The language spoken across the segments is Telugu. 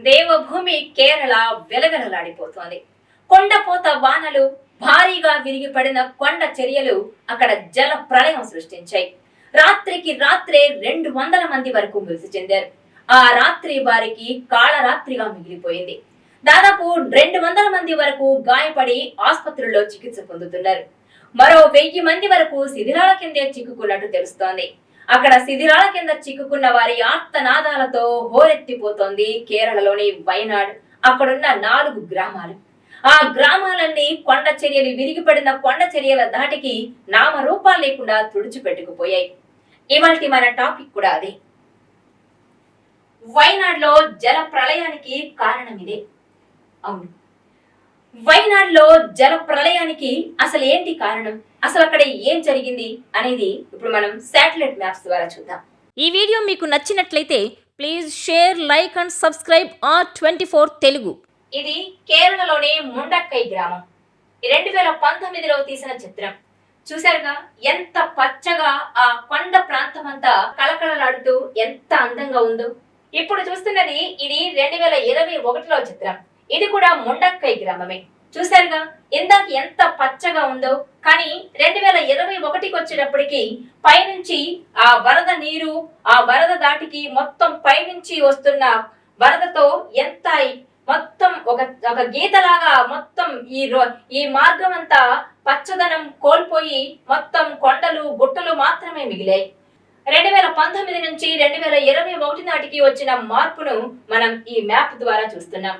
దేవభూమి కేరళ వెలవెలలాడిపోతోంది. కొండపోత వానలు, భారీగా విరిగిపడిన కొండ చర్యలు అక్కడ జల ప్రళయం సృష్టించాయి. రాత్రికి రాత్రే 200 మంది వరకు మృతి చెందారు. ఆ రాత్రి వారికి కాళరాత్రిగా మిగిలిపోయింది. దాదాపు 200 మంది వరకు గాయపడి ఆసుపత్రుల్లో చికిత్స పొందుతున్నారు. మరో 1000 మంది వరకు శిథిలాల కిందే చిక్కుకున్నట్టు తెలుస్తోంది. అక్కడ శిథిలాల కింద చిక్కుకున్న వారి ఆర్తనాదాలతో హోరెత్తిపోతోంది కేరళలోని వైనాడ్. అక్కడున్న 4 గ్రామాలు. ఆ గ్రామాలన్నీ కొండ చర్యలు, విరిగిపడిన కొండ చర్యల ధాటికి నామరూపాలు లేకుండా తుడిచిపెట్టుకుపోయాయి. ఇవాల్టి మన టాపిక్ కూడా అదే. వైనాడ్ లో జల ప్రళయానికి కారణం ఇదే. అవును, వైనాడ్ లో జల ప్రళయానికి అసలు ఏంటి కారణం, అసలు అక్కడ ఏం జరిగింది అనేది ఇప్పుడు మనం శాటిలైట్ మ్యాప్స్ ద్వారా చూద్దాం. ఈ వీడియో మీకు నచ్చినట్లయితే please share, like and subscribe R24 Telugu. ఇది కేరళలోని ముండక్కై గ్రామం. 2019లో తీసిన చిత్రం. చూశారుగా ఎంత పచ్చగా ఆ కొండ ప్రాంతం అంతా కళకళలాడుతూ ఎంత అందంగా ఉందో. ఇప్పుడు చూస్తున్నది ఇది 2021లో చిత్రం. ఇది కూడా ముండక్కై గ్రామమే. చూశారుగా ఇందాక ఎంత పచ్చగా ఉందో. కానీ 2021కి వచ్చేటప్పటికి పైనుంచి ఆ వరద నీరు, ఆ వరద దాటికి మొత్తం పైనుంచి వస్తున్న వరదతో ఎంత మొత్తం ఒక గీతలాగా మొత్తం ఈ మార్గం అంతా పచ్చదనం కోల్పోయి మొత్తం కొండలు గుట్టలు మాత్రమే మిగిలాయి. 2019 నుంచి 2021 నాటికి వచ్చిన మార్పును మనం ఈ మ్యాప్ ద్వారా చూస్తున్నాం.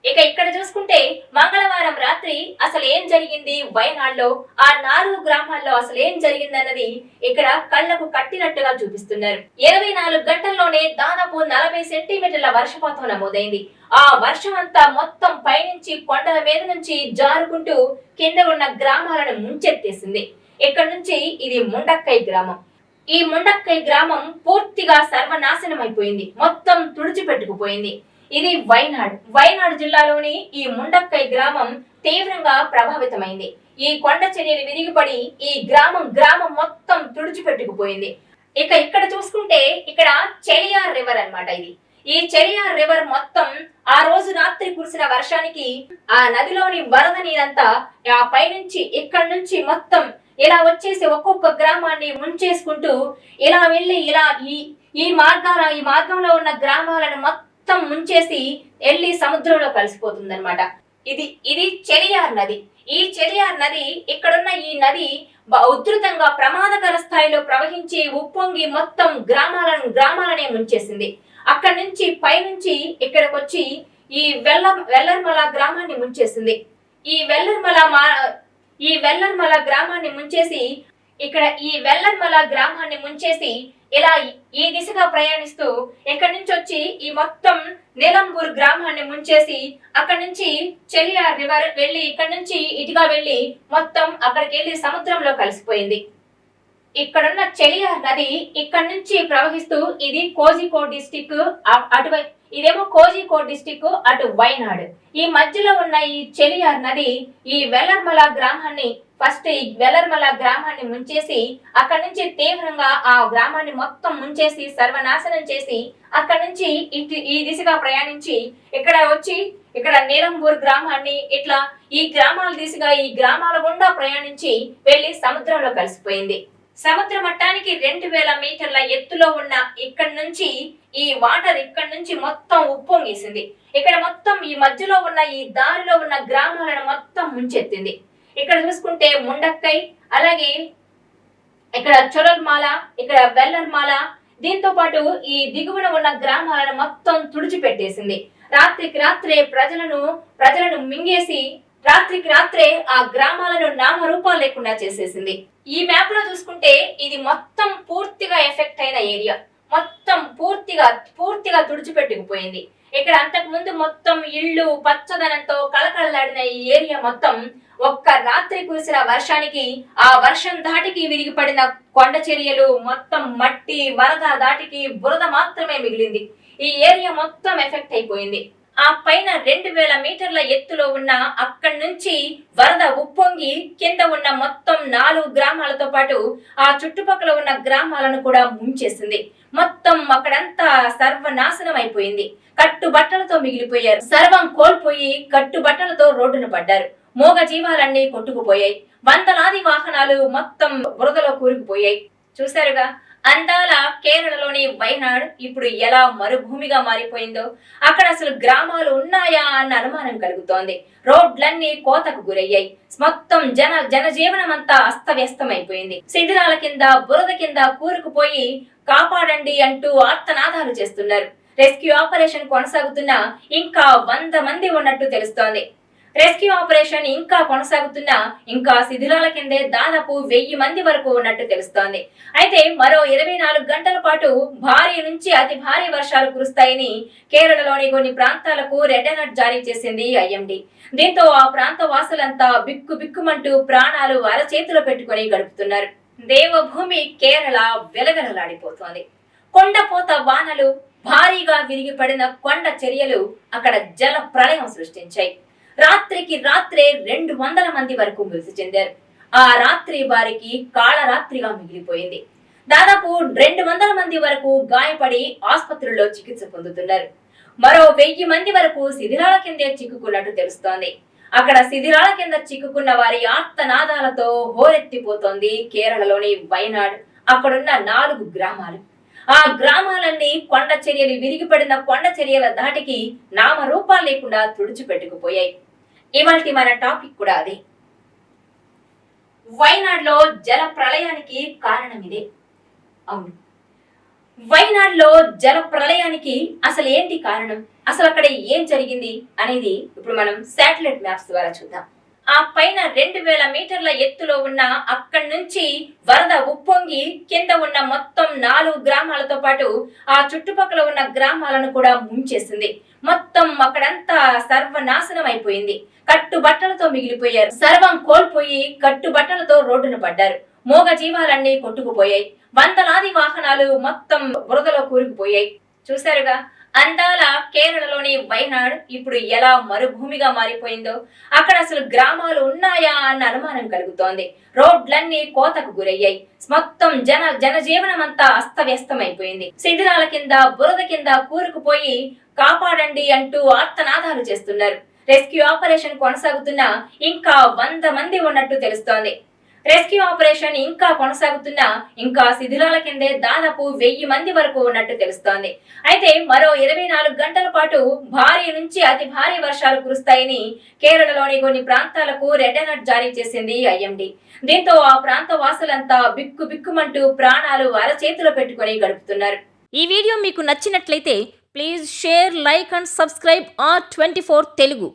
ఇక ఇక్కడ చూసుకుంటే మంగళవారం రాత్రి అసలు ఏం జరిగింది వైనాడ్ లో, ఆ 4 గ్రామాల్లో అసలు ఏం జరిగింది అన్నది ఇక్కడ కళ్లకు కట్టినట్టుగా చూపిస్తున్నారు. 24 గంటల్లోనే దాదాపు 40 సెంటీమీటర్ల వర్షపాతం నమోదైంది. ఆ వర్షం అంతా మొత్తం పైనుంచి కొండల మీద నుంచి జారుకుంటూ కింద ఉన్న గ్రామాలను ముంచెత్తేసింది. ఇక్కడ నుంచి ఇది ముండక్కై గ్రామం. ఈ ముండక్కై గ్రామం పూర్తిగా సర్వనాశనం అయిపోయింది, మొత్తం తుడిచిపెట్టుకుపోయింది. ఇది వైనాడ్ జిల్లాలోని ఈ ముండక్కై గ్రామం తీవ్రంగా ప్రభావితమైంది. ఈ కొండ చర్యలు విరిగిపడి ఈ గ్రామం మొత్తం తుడిచిపెట్టుకుపోయింది. ఇక ఇక్కడ చూసుకుంటే ఇక్కడ చెలియార్ రివర్ అన్నమాట. ఈ చెలియార్ రివర్ మొత్తం ఆ రోజు రాత్రి కురిసిన వర్షానికి ఆ నదిలోని వరద నీరంతా ఆ పైనుంచి ఇక్కడ నుంచి మొత్తం ఇలా వచ్చేసి ఒక్కొక్క గ్రామాన్ని ముంచేసుకుంటూ ఇలా వెళ్ళి ఇలా ఈ మార్గంలో ఉన్న గ్రామాలను మొత్తం ముంచేసి వెళ్ళి సముద్రంలో కలిసిపోతుంది అనమాట. ఇది చెలియార్ నది. ఈ చెలియార్ నది, ఇక్కడున్న ఈ నది ఉధృతంగా ప్రమాదకర స్థాయిలో ప్రవహించి ఉప్పొంగి మొత్తం గ్రామాలనే ముంచేసింది. అక్కడి నుంచి పైనుంచి ఇక్కడికి వచ్చి ఈ వెల్లర్మల గ్రామాన్ని ముంచేసింది. ఈ వెల్లర్మల గ్రామాన్ని ముంచేసి ఇలా ఈ దిశగా ప్రయాణిస్తూ ఇక్కడి నుంచి వచ్చి ఈ మొత్తం నీలంబూర్ గ్రామాన్ని ముంచేసి అక్కడి నుంచి చెలియార్ రివర్ వెళ్ళి ఇక్కడి నుంచి ఇటుగా వెళ్ళి మొత్తం అక్కడికి వెళ్ళి సముద్రంలో కలిసిపోయింది. ఇక్కడున్న చెలియార్ నది ఇక్కడి నుంచి ప్రవహిస్తూ ఇది కోజికోడ్ డిస్టిక్, ఇదేమో కోజికోడ్ డిస్టిక్, అటు వైనాడ్. ఈ మధ్యలో ఉన్న ఈ చెలియార్ నది ఈ వెల్లర్మల గ్రామాన్ని ముంచేసి అక్కడి నుంచి తీవ్రంగా ఆ గ్రామాన్ని మొత్తం ముంచేసి సర్వనాశనం చేసి అక్కడి నుంచి ఈ దిశగా ప్రయాణించి ఇక్కడ వచ్చి ఇక్కడ నీలంబూర్ గ్రామాన్ని ఇట్లా ఈ గ్రామాల దిశగా ఈ గ్రామాల గుండా ప్రయాణించి వెళ్లి సముద్రంలో కలిసిపోయింది. సముద్ర మట్టానికి 2000 మీటర్ల ఎత్తులో ఉన్న ఇక్కడి నుంచి ఈ వాటర్ ఇక్కడి నుంచి మొత్తం ఉప్పొంగేసింది. ఇక్కడ మొత్తం ఈ మధ్యలో ఉన్న ఈ దారిలో ఉన్న గ్రామాలను మొత్తం ముంచెత్తింది. ఇక్కడ చూసుకుంటే ముండక్కై, అలాగే ఇక్కడ చొరల్మాల, ఇక్కడ వెల్లర్మాల, దీంతో పాటు ఈ దిగువన ఉన్న గ్రామాలను మొత్తం తుడిచిపెట్టేసింది. రాత్రికి రాత్రే ప్రజలను మింగేసి రాత్రికి రాత్రే ఆ గ్రామాలను నామరూపాలు లేకుండా చేసేసింది. ఈ మ్యాప్ లో చూసుకుంటే ఇది మొత్తం పూర్తిగా ఎఫెక్ట్ అయిన ఏరియా, మొత్తం పూర్తిగా తుడిచిపెట్టుకుపోయింది. ఇక్కడ అంతకు ముందు మొత్తం ఇళ్ళు పచ్చదనంతో కళకళలాడిన ఈ ఏరియా మొత్తం ఒక్క రాత్రి కురిసిన వర్షానికి ఆ వర్షం దాటికి విరిగిపడిన కొండ చర్యలు మొత్తం మట్టి వరద దాటికి బురద మాత్రమే మిగిలింది. ఈ ఏరియా మొత్తం ఎఫెక్ట్ అయిపోయింది. ఆ పైన 2000 మీటర్ల ఎత్తులో ఉన్న అక్కడి నుంచి వరద ఉప్పొంగి కింద ఉన్న మొత్తం 4 గ్రామాలతో పాటు ఆ చుట్టుపక్కల ఉన్న గ్రామాలను కూడా ముంచేసింది. మొత్తం అక్కడంతా సర్వనాశనం అయిపోయింది. కట్టుబట్టలతో మిగిలిపోయారు. సర్వం కోల్పోయి కట్టుబట్టలతో రోడ్డున పడ్డారు. మోగ జీవాలన్నీ కొట్టుకుపోయాయి. వందలాది వాహనాలు మొత్తం బురదలో కూరుకుపోయాయి. చూశారుగా, అందాల కేరళలోని వైనాడ్ ఇప్పుడు ఎలా మరుభూమిగా మారిపోయిందో. అక్కడ అసలు గ్రామాలు ఉన్నాయా అన్న అనుమానం కలుగుతోంది. రోడ్లన్నీ కోతకు గురయ్యాయి. మొత్తం జనజీవనం అంతా అస్తవ్యస్తమైపోయింది. శిథిలాల కింద బురద కింద కూరుకుపోయి కాపాడండి అంటూ ఆర్తనాదాలు చేస్తున్నారు. రెస్క్యూ ఆపరేషన్ కొనసాగుతున్నా ఇంకా 100 మంది ఉన్నట్టు తెలుస్తోంది. రెస్క్యూ ఆపరేషన్ ఇంకా కొనసాగుతున్నా ఇంకా శిథిలాల కిందే దాదాపు 1000 మంది వరకు ఉన్నట్టు తెలుస్తోంది. అయితే మరో 24 గంటల పాటు భారీ నుంచి అతి భారీ వర్షాలు కురుస్తాయని కేరళలోని కొన్ని ప్రాంతాలకు రెడ్ అలర్ట్ జారీ చేసింది ఐఎండీ. దీంతో ఆ ప్రాంత వాసులంతా బిక్కుమంటూ ప్రాణాలు అరచేతిలో పెట్టుకుని గడుపుతున్నారు. దేవభూమి కేరళ వెలవెలలాడిపోతోంది. కొండపోత వానలు, భారీగా విరిగిపడిన కొండ చర్యలు అక్కడ జల ప్రళయం సృష్టించాయి. రాత్రికి రాత్రే 200 మంది వరకు మృతి చెందారు. ఆ రాత్రి వారికి కాళరాత్రిగా మిగిలిపోయింది. దాదాపు 200 మంది వరకు గాయపడి ఆసుపత్రుల్లో చికిత్స పొందుతున్నారు. మరో 1000 మంది వరకు శిథిలాల కిందే చిక్కుకున్నట్టు తెలుస్తోంది. అక్కడ శిథిలాల కింద చిక్కుకున్న వారి ఆర్తనాదాలతో హోరెత్తిపోతోంది కేరళలోని వైనాడ్. అక్కడున్న 4 గ్రామాలు. ఆ గ్రామాలన్నీ కొండ చర్యలు, విరిగిపడిన కొండ చర్యల ధాటికి నామరూపాలు లేకుండా తుడిచిపెట్టుకుపోయాయి. ఇవాల్టి మన టాపిక్ కూడా అదే. వైనాడ్ లో జల ప్రళయానికి కారణం ఇదే. అవును, వైనాడ్ లో జల ప్రళయానికి అసలు ఏంటి కారణం, అసలు అక్కడ ఏం జరిగింది అనేది ఇప్పుడు మనం శాటిలైట్ మ్యాప్స్ ద్వారా చూద్దాం. ఆ పైన 2000 మీటర్ల ఎత్తులో ఉన్న అక్కడి నుంచి వరద ఉప్పొంగి కింద ఉన్న మొత్తం 4 గ్రామాలతో పాటు ఆ చుట్టుపక్కల ఉన్న గ్రామాలను కూడా ముంచేసింది. మొత్తం అక్కడంతా సర్వనాశనం అయిపోయింది. కట్టుబట్టలతో మిగిలిపోయారు. సర్వం కోల్పోయి కట్టుబట్టలతో రోడ్డున పడ్డారు. మోగ జీవాలన్నీ కొట్టుకుపోయాయి. వందలాది వాహనాలు మొత్తం బురదలో కూరుకుపోయాయి. చూశారుగా, అందాల కేరళలోని వైనాడ్ ఇప్పుడు ఎలా మరుభూమిగా మారిపోయిందో. అక్కడ అసలు గ్రామాలు ఉన్నాయా అన్న అనుమానం కలుగుతోంది. రోడ్లన్నీ కోతకు గురయ్యాయి. మొత్తం జనజీవనం అంతా అస్తవ్యస్తమైపోయింది. శిథిలాల కింద బురద కింద కూరుకుపోయి కాపాడండి అంటూ ఆర్తనాదాలు చేస్తున్నారు. రెస్క్యూ ఆపరేషన్ కొనసాగుతున్నా ఇంకా 100 మంది ఉన్నట్టు తెలుస్తోంది. రెస్క్యూ ఆపరేషన్ ఇంకా కొనసాగుతున్నా ఇంకా శిథిలాల కిందే దాదాపు 1000 మంది వరకు ఉన్నట్టు తెలుస్తోంది. అయితే మరో 24 గంటల పాటు భారీ నుంచి అతి భారీ వర్షాలు కురుస్తాయని కేరళలోని కొన్ని ప్రాంతాలకు రెడ్ అలర్ట్ జారీ చేసింది ఐఎండీ. దీంతో ఆ ప్రాంత వాసులంతా బిక్కుమంటూ ప్రాణాలు అరచేతిలో పెట్టుకుని గడుపుతున్నారు. ఈ వీడియో మీకు నచ్చినట్లయితే please share, like and subscribe R24 Telugu.